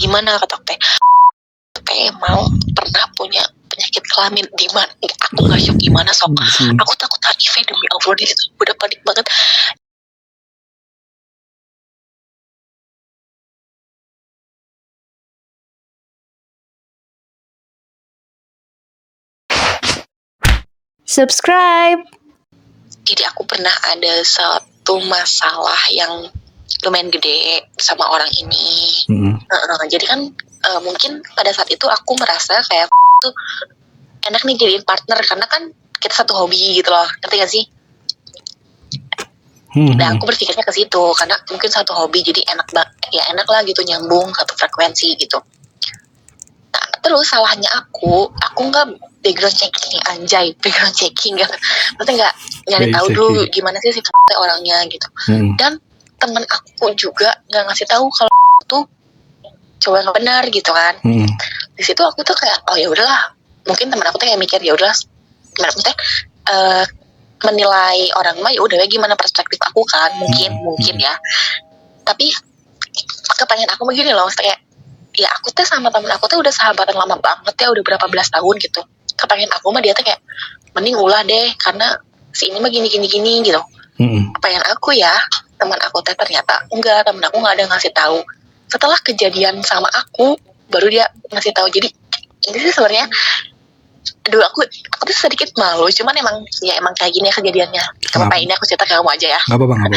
gimana kata teh mau pernah punya penyakit kelamin di mana? Aku nggak shock gimana sok. Aku takut HIV demi Allah di situ udah panik banget. Subscribe. Jadi aku pernah ada satu masalah yang lumayan gede sama orang ini. Jadi kan mungkin pada saat itu aku merasa kayak tuh enak nih jadiin partner karena kan kita satu hobi gitu loh, ngerti gak sih? Dan aku berpikirnya ke situ karena mungkin satu hobi jadi enak lah gitu, nyambung satu frekuensi gitu. Nah terus salahnya aku nggak background checking, anjay background checking gitu, berarti nggak nyari tahu dulu gimana sih sifatnya orangnya gitu. Dan temen aku juga nggak ngasih tahu kalau tuh cowok yang benar gitu kan. Di situ aku tuh kayak oh ya udahlah, mungkin temen aku tuh kayak mikir ya udahlah, maksudnya menilai orang mah ya udah gimana perspektif aku kan, mungkin ya. Tapi kepengen aku begini loh, maksudnya ya aku tuh sama temen aku tuh udah sahabatan lama banget ya, udah berapa belas tahun gitu. Kepengen aku mah dia tuh kayak mending ulah deh karena si ini mah gini gitu. Kepengen aku ya, teman aku teh ternyata enggak, temen aku nggak ada ngasih tahu. Setelah kejadian sama aku baru dia ngasih tahu. Jadi ini sih sebenarnya dulu aku tuh sedikit malu, cuman emang kayak gini ya kejadiannya. Kenapa ini aku cerita ke kamu aja ya? Gak apa-apa.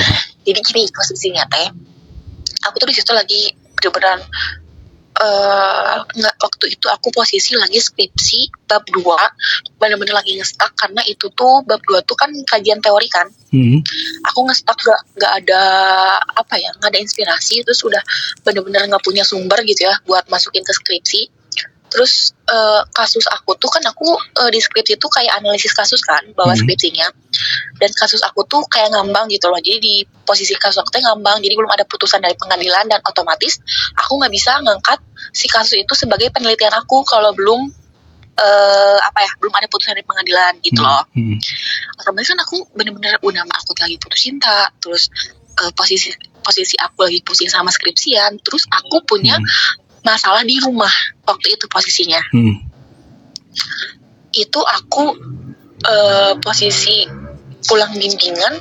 Jadi gini posisinya teh, aku tuh di situ lagi beneran waktu itu aku posisi lagi skripsi bab 2, bener-bener lagi ngestak karena itu tuh bab 2 tuh kan kajian teori kan. Aku ngestak gak ada nggak ada inspirasi, terus udah bener-bener nggak punya sumber gitu ya buat masukin ke skripsi. Terus kasus aku tuh kan aku di skripsi tuh kayak analisis kasus kan, bawa skripsinya. Dan kasus aku tuh kayak ngambang gitu loh. Jadi di posisi kasus aku tuh ngambang, jadi belum ada putusan dari pengadilan dan otomatis aku nggak bisa ngangkat si kasus itu sebagai penelitian aku kalau belum belum ada putusan dari pengadilan gitu loh. Otomatis kan aku bener-bener udah aku lagi putus cinta, terus posisi aku lagi pusing sama skripsian, terus aku punya masalah di rumah waktu itu posisinya. Itu aku posisi pulang bimbingan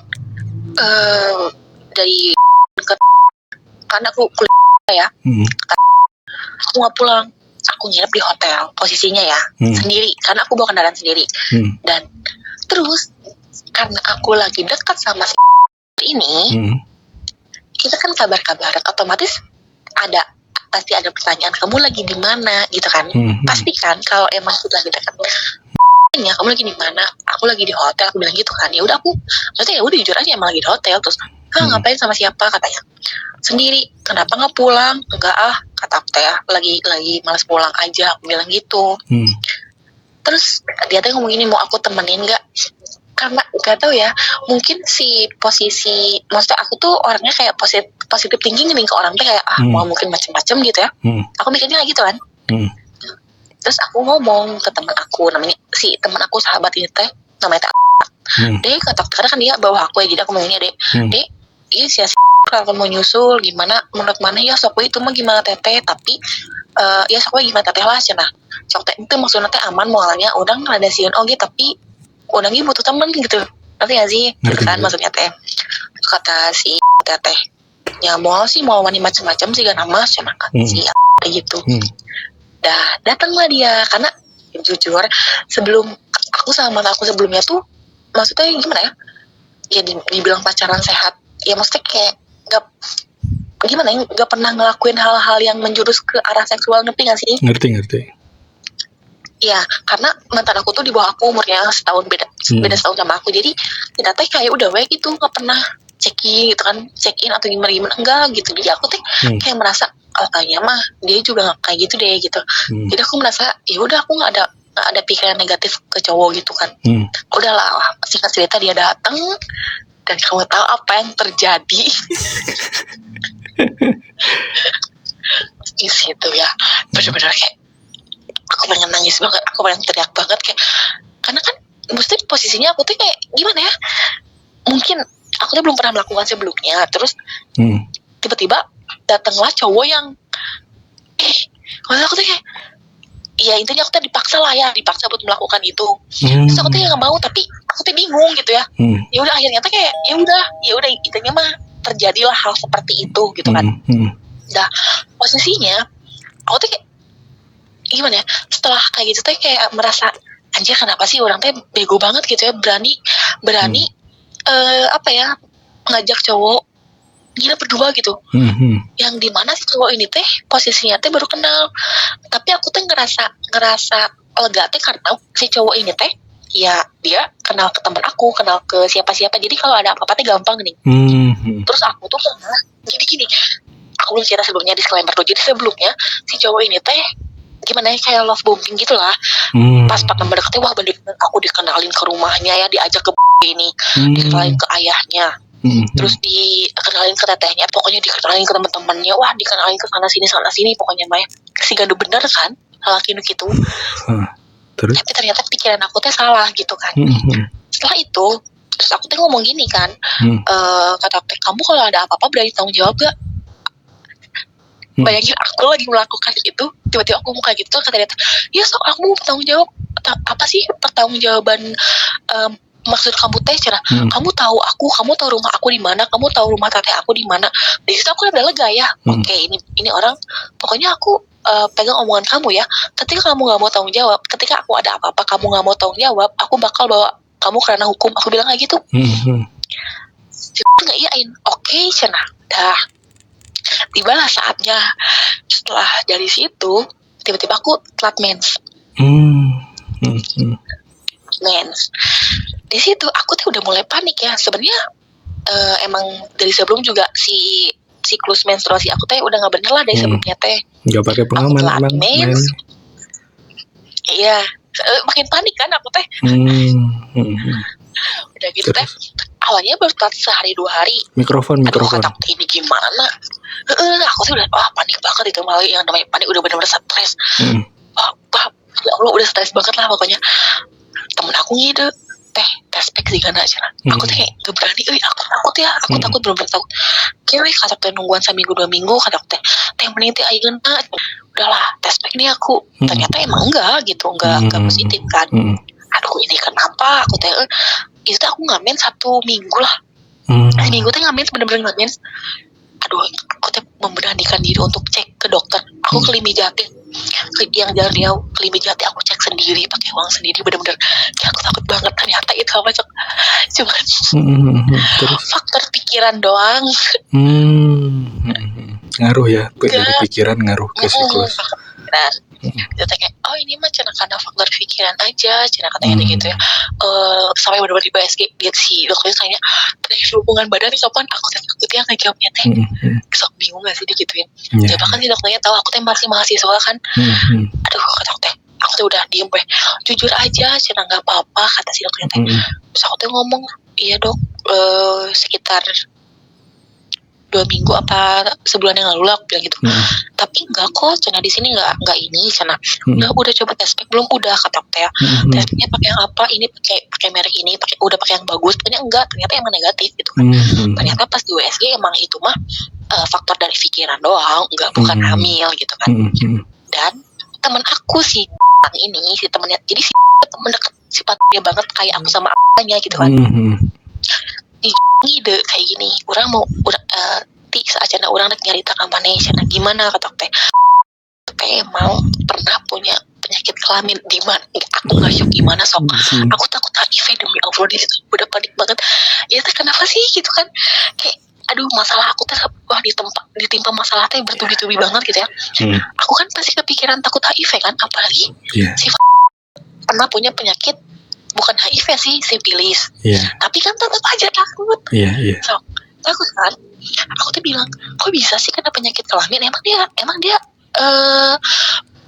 dari karena aku kuliah ya. Aku nggak pulang, aku nginep di hotel posisinya ya, sendiri karena aku bawa kendaraan sendiri. Dan terus karena aku lagi dekat sama si ini, kita kan kabar-kabaran, otomatis pasti ada pertanyaan, kamu lagi di mana gitu kan. Pasti kan kalau emang kita lagi dekat, ya kamu lagi di mana, aku lagi di hotel, aku bilang gitu kan. Ya udah aku maksudnya ya udah jujur aja emang lagi di hotel. Terus ngapain sama siapa, katanya sendiri. Kenapa nggak pulang? Enggak kata aku teh lagi malas pulang aja, aku bilang gitu. Terus dia tuh ngomong gini, mau aku temenin nggak? Karena gak tahu ya, mungkin si posisi, maksudnya aku tuh orangnya kayak positif thinking nih ke orang tuh kayak mau mungkin macam-macam gitu ya. Aku mikirnya kayak gitu kan. Terus aku ngomong ke teman aku, namanya si teman aku sahabat ini teh namanya teh Dek, karena kan dia bawa aku ya, jadi aku ngomongnya Dek, iya sih kalau mau nyusul gimana menurut mana ya, sok itu mah gimana teteh, tapi ya sok gimana teteh lah cenah. Sok teh itu maksudnya teh aman moalnya, udah ada sieun oge tapi udangnya butuh temen gitu, ngerti gak sih? Gitu kan maksudnya teh. Kata si teteh, ya mau sih mau wani macam-macam sih gak nama cenah kan si kayak gitu. Datanglah dia, karena jujur sebelum aku sama mantan aku sebelumnya tuh maksudnya gimana ya, ya dibilang pacaran sehat ya, maksudnya kayak nggak pernah ngelakuin hal-hal yang menjurus ke arah seksual, ngerti gak sih? Ngerti. Ya karena mantan aku tuh di bawah aku umurnya setahun, beda setahun sama aku, jadi kita teh kayak udah gitu, nggak pernah check-in gitu kan, check-in atau gimana enggak gitu. Jadi aku teh kayak merasa kayaknya mah dia juga nggak kayak gitu deh gitu. Jadi aku merasa ya udah aku nggak ada pikiran negatif ke cowok gitu kan. Udahlah, singkat cerita dia datang dan kamu tahu apa yang terjadi. Di situ ya benar-benar kayak aku pengen nangis banget, aku pengen teriak banget kayak, karena kan mesti posisinya aku tuh kayak gimana ya, mungkin aku tuh belum pernah melakukan sebelumnya. Terus tiba-tiba datanglah cowok yang Maksudnya aku tuh kayak, ya intinya aku tuh dipaksa buat melakukan itu. Terus aku tuh nggak mau, tapi aku tuh bingung gitu ya. Ya udah akhirnya tuh kayak ya udah intinya mah terjadilah hal seperti itu gitu kan. Nah posisinya aku tuh kayak gimana ya, setelah kayak gitu tuh kayak merasa anjir kenapa sih orang teh bego banget gitu ya, berani apa ya, ngajak cowok gila berdua gitu. Yang dimana si cowok ini teh posisinya teh baru kenal, tapi aku tuh ngerasa lega teh karena si cowok ini teh ya dia kenal ke teman aku, kenal ke siapa-siapa, jadi kalau ada apa-apa teh gampang nih. Terus aku tuh pernah gini aku belum cerita sebelumnya, disclaimer tuh, jadi sebelumnya si cowok ini teh gimana ya, kayak love bombing gitu lah. Pas pertama deketnya wah bener aku dikenalin ke rumahnya ya, diajak ke ini, dikenalin ke ayahnya, terus dikenalin ke tetehnya, pokoknya dikenalin ke teman-temannya, wah dikenalin ke sana sini pokoknya mah si gandu bener kan laki nu gitu. Terus? Tapi ternyata pikiran aku teh salah gitu kan. Setelah itu terus aku teh ngomong gini kan, kata teh kamu kalau ada apa-apa berani tanggung jawab gak? Bayangin aku lagi melakukan itu, tiba-tiba aku muka gitu, kata dia, ya sok aku mau bertanggung jawab. Apa sih pertanggungjawaban maksud kamu teh? Cara kamu tahu rumah aku di mana, kamu tahu rumah teteh aku di mana. Di situ aku udah lega ya. Oke, ini orang, pokoknya aku pegang omongan kamu ya. Ketika kamu nggak mau tanggung jawab, ketika aku ada apa-apa kamu nggak mau tanggung jawab, aku bakal bawa kamu karena hukum. Aku bilang kayak gitu. Nggak iyain. Oke, cenah. Dah. Tibalah saatnya. Setelah dari situ tiba-tiba aku telat mens. Mens. Di situ aku tuh udah mulai panik ya. Sebenarnya emang dari sebelum juga si siklus menstruasi aku teh udah nggak bener lah dari sebelumnya teh. Nggak pakai pengaman emang mens. Iya, makin panik kan aku teh. Udah gitu teh. Awalnya baru telat sehari 2 hari. Mikrofon. Aduh, kata ini gimana? Aku tuh udah panik banget itu, malah yang namanya panik udah benar-benar stres. Ya Allah udah stres banget lah pokoknya. Temen aku ngide teh tespek sih kan aja. Aku tuh kayak gak berani, aku takut ya, aku takut bener-bener takut. Kira kata teh nungguan seminggu 2 minggu, kata teh mending teh ayeuna. Udahlah tespek nih aku. Ternyata emang enggak gitu, enggak positif kan. Aduh ini kenapa aku teh itu tuh aku ngamen 1 minggu lah. Seminggu teh ngamen bener-bener ngamen. Aduh aku teh memberanikan diri untuk cek ke dokter. Aku ke Limi Jati, yang dari Riau ke Limi Jati, aku cek sendiri pakai uang sendiri, bener-bener ya, aku takut banget. Ternyata itu apa cuman faktor pikiran doang. Ngaruh ya, dari pikiran ngaruh ke siklus. Kita kayak ini mah cina karena faktor pikiran aja, cina katanya gitu ya. Sampai benar-benar di BSG dia si dokternya tanya hubungan badan kapan, aku takutnya nggak jawabnya teh. Sok bingung nggak sih digituin. Ya bahkan si dokternya tahu aku teh masih mahasiswa kan. Aduh kata aku teh udah diem jujur aja cina nggak apa-apa kata si dokternya teh. Terus aku teh ngomong iya dok, sekitar 2 minggu apa sebulan yang lalu lah aku bilang gitu. Tapi enggak kok, cina di sini enggak ini cina. Udah coba tespek belum? Udah kata aku ya. Tespeknya pakai yang apa? Ini pakai merek ini, udah pakai yang bagus. Ternyata enggak, ternyata emang negatif gitu kan. Ternyata pas di USG emang itu mah faktor dari pikiran doang, bukan hamil gitu kan. Dan teman aku si temennya, jadi si temen deket sifatnya banget kayak aku sama apanya gitu kan. Ide kayak gini, orang mau saacana orang rek nyarita ka maneh cenah gimana kata teh mau pernah punya penyakit kelamin di mana aku nggak syok gimana sok aku takut HIV demi Allah. Di situ udah panik banget ya teh, kenapa sih gitu kan, kayak aduh masalah aku teh wah ditimpa masalah teh bertubi-tubi banget gitu ya. Aku kan pasti kepikiran takut HIV kan, apalagi si pernah punya penyakit bukan HIV sih, sifilis. Tapi kan tetap aja takut. So, takut kan. Aku tuh bilang, kok bisa sih kena penyakit kelamin? Emang dia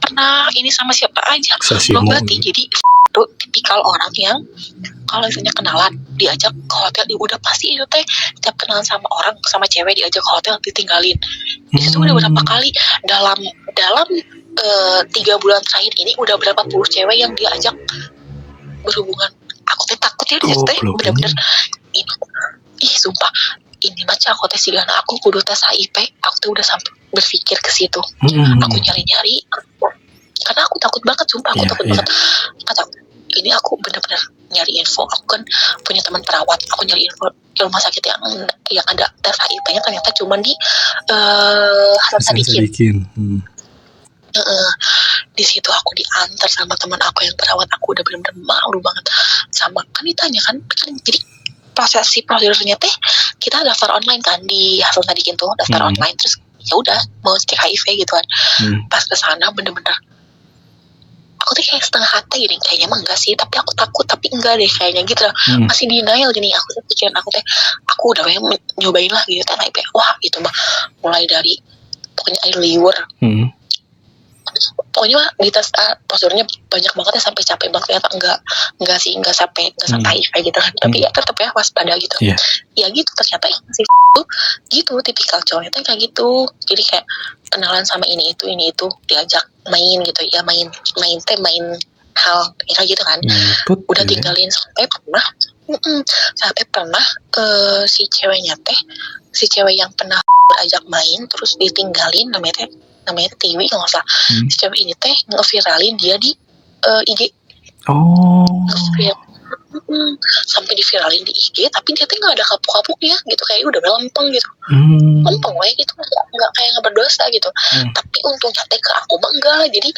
pernah ini sama siapa aja? Belum berarti. Jadi itu tipikal orang yang kalau misalnya kenalan diajak ke hotel, udah pasti itu teh setiap kenalan sama orang, sama cewek diajak ke hotel ditinggalin. Di situ udah berapa kali dalam 3 bulan terakhir ini udah berapa puluh cewek yang diajak berhubungan. Aku teh takut ya dia teh bener-bener sumpah ini macam aku teh sigana aku kudu tes HIV. Aku tuh udah sampai berpikir ke situ. Aku nyari-nyari banget, sumpah aku Iya, takut iya. banget. Kata ini aku benar-benar nyari info. Aku kan punya teman perawat, aku nyari info di rumah sakit yang ada tes HIV-nya ternyata cuma di Hasan Hasan Sadikin. Sadikin. Di situ aku diantar sama teman aku yang perawat. Aku udah benar-benar malu banget. Sama kan ditanya kan jadi prosedurnya teh kita daftar online kan di Hasan Sadikin tuh, daftar online, terus ya udah mau cek HIV gitu kan. Pas kesana bener-bener aku tuh kayak setengah hati gini, kayaknya emang enggak sih, tapi aku takut, tapi enggak deh kayaknya gitu loh. Masih denial gini, aku tuh pikiran aku udah pengen nyobain lah gitu kan HIV. Wah gitu mah mulai dari pokoknya air liur, pokoknya mah di tes prosedurnya banyak banget ya, sampai capek banget. Ternyata enggak sih, enggak sampai HIV gitu kan. Tapi ya tetap ya waspada gitu. Ya gitu ternyata si gitu tipikal cowoknya tuh kayak gitu. Jadi kayak kenalan sama ini itu diajak main gitu ya, main hal ya kayak gitu kan. Udah tinggalin sampai pernah si cewek yang pernah ajak main terus ditinggalin, namanya Tiwi kalau nggak salah. Si cewek ini teh ngeviralin dia di IG. Sampai diviralin di IG, tapi dia tuh nggak ada kapuk-kapuknya gitu, kayak udah lempeng gitu. Lempeng gitu, nggak kayak nggak berdosa gitu. Tapi untungnya teh ke aku mah enggak. Jadi